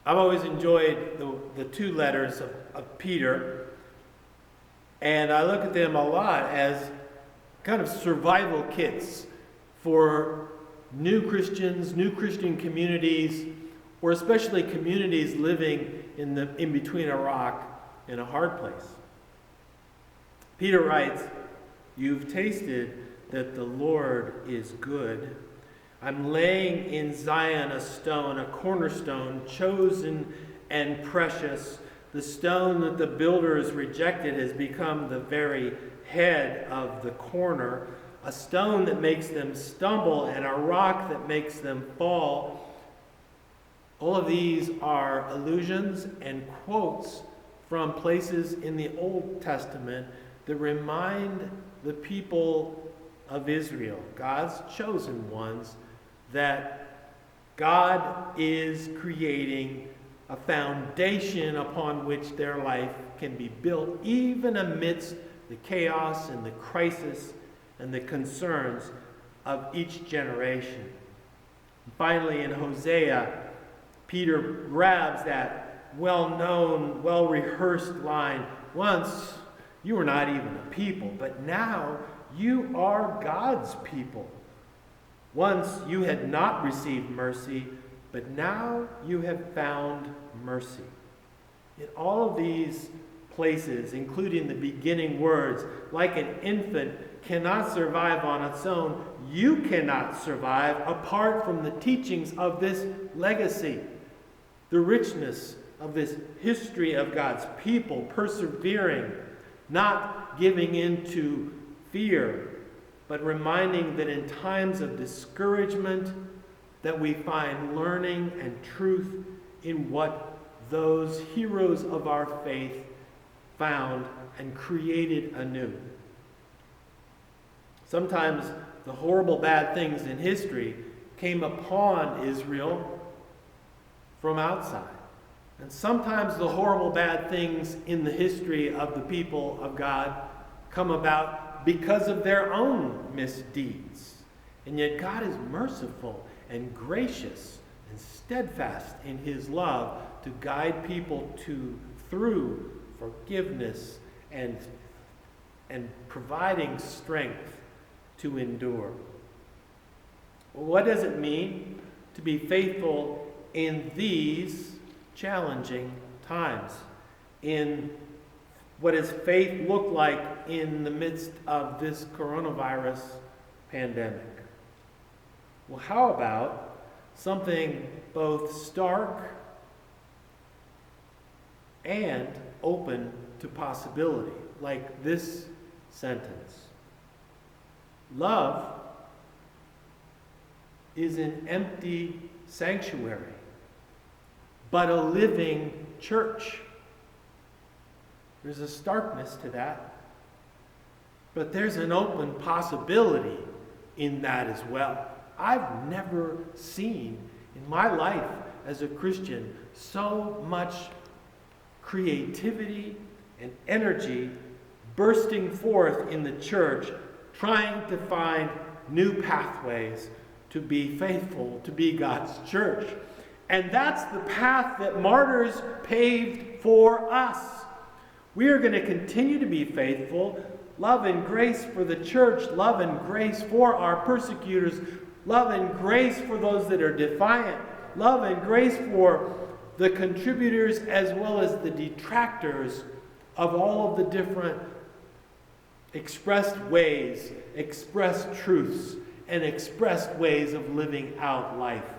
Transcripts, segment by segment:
I've always enjoyed the two letters of Peter, and I look at them a lot as kind of survival kits for new Christians, new Christian communities, or especially communities living in between a rock and a hard place. Peter writes, "You've tasted that the Lord is good. I'm laying in Zion a stone, a cornerstone, chosen and precious. The stone that the builders rejected has become the very head of the corner, a stone that makes them stumble and a rock that makes them fall." All of these are allusions and quotes from places in the Old Testament that remind the people of Israel, God's chosen ones, that God is creating a foundation upon which their life can be built, even amidst the chaos and the crisis and the concerns of each generation. And finally, in Hosea, Peter grabs that well-known, well-rehearsed line, "Once you were not even a people, but now you are God's people. Once you had not received mercy, but now you have found mercy." In all of these places, including the beginning words, like an infant cannot survive on its own, you cannot survive apart from the teachings of this legacy. The richness of this history of God's people persevering, not giving in to fear, but reminding that in times of discouragement that we find learning and truth in what those heroes of our faith found and created anew. Sometimes the horrible bad things in history came upon Israel from outside. And sometimes the horrible bad things in the history of the people of God come about because of their own misdeeds. And yet God is merciful and gracious and steadfast in his love to guide people through forgiveness and providing strength to endure. Well, what does it mean to be faithful in these challenging times? In what does faith look like in the midst of this coronavirus pandemic? Well, how about something both stark and open to possibility, like this sentence? Love is an empty sanctuary, but a living church. There's a starkness to that, but there's an open possibility in that as well. I've never seen in my life as a Christian so much creativity and energy bursting forth in the church, trying to find new pathways to be faithful, to be God's church. And that's the path that martyrs paved for us. We are going to continue to be faithful, love and grace for the church, love and grace for our persecutors, love and grace for those that are defiant, love and grace for the contributors as well as the detractors of all of the different expressed ways, expressed truths, and expressed ways of living out life.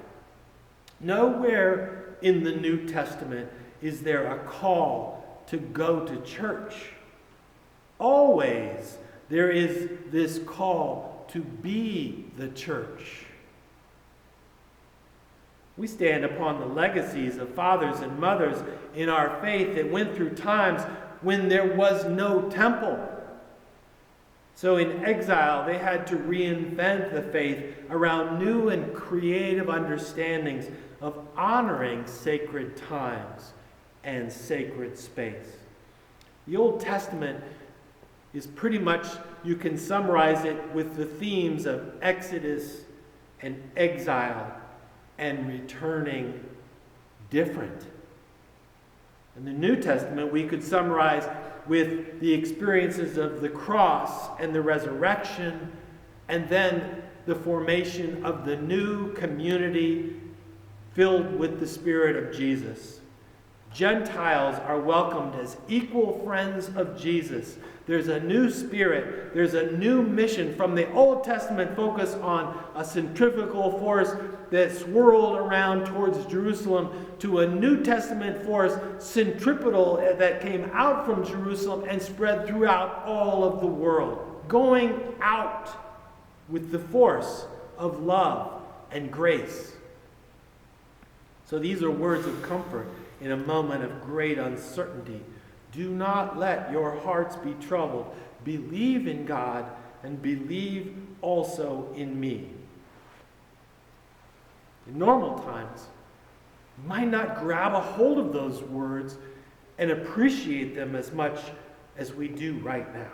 Nowhere in the New Testament is there a call to go to church. Always there is this call to be the church. We stand upon the legacies of fathers and mothers in our faith that went through times when there was no temple. So in exile, they had to reinvent the faith around new and creative understandings of honoring sacred times and sacred space. The Old Testament is pretty much, you can summarize it with the themes of Exodus and exile and returning different In the New Testament, we could summarize with the experiences of the cross and the resurrection, and then the formation of the new community filled with the Spirit of Jesus. Gentiles are welcomed as equal friends of Jesus. There's a new spirit. There's a new mission from the Old Testament focus on a centrifugal force that swirled around towards Jerusalem to a New Testament force, centripetal, that came out from Jerusalem and spread throughout all of the world, going out with the force of love and grace. So these are words of comfort in a moment of great uncertainty. Do not let your hearts be troubled. Believe in God and believe also in me. In normal times, you might not grab a hold of those words and appreciate them as much as we do right now.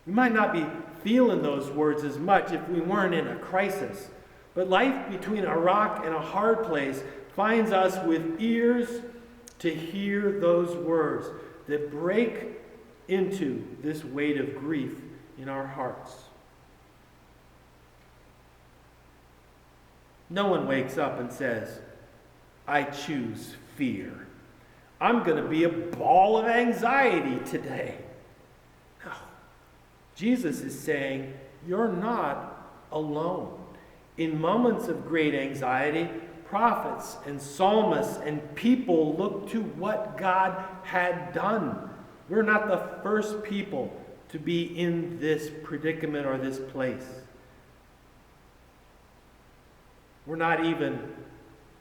We might not be feeling those words as much if we weren't in a crisis. But life between a rock and a hard place finds us with ears to hear those words that break into this weight of grief in our hearts. No one wakes up and says, I choose fear. I'm going to be a ball of anxiety today. No. Jesus is saying, you're not alone. In moments of great anxiety, prophets and psalmists and people look to what God had done. We're not the first people to be in this predicament or this place. We're not even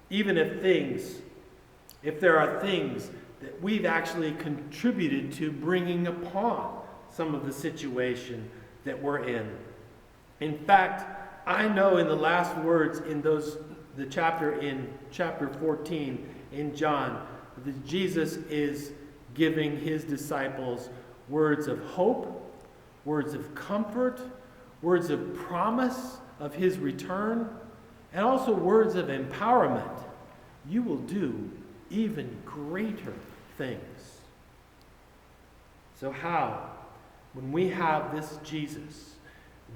if there are things that we've actually contributed to bringing upon some of the situation that we're in. In fact, I know in the last words in the chapter 14 in John, that Jesus is giving his disciples words of hope, words of comfort, words of promise of his return, and also words of empowerment. You will do even greater things. So how, when we have this Jesus,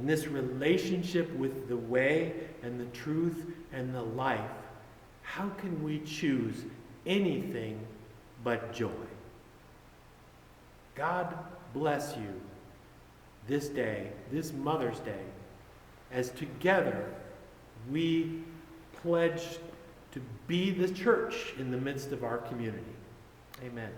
in this relationship with the way and the truth and the life, how can we choose anything but joy? God bless you this day, this Mother's Day, as together we pledge to be the church in the midst of our community. Amen.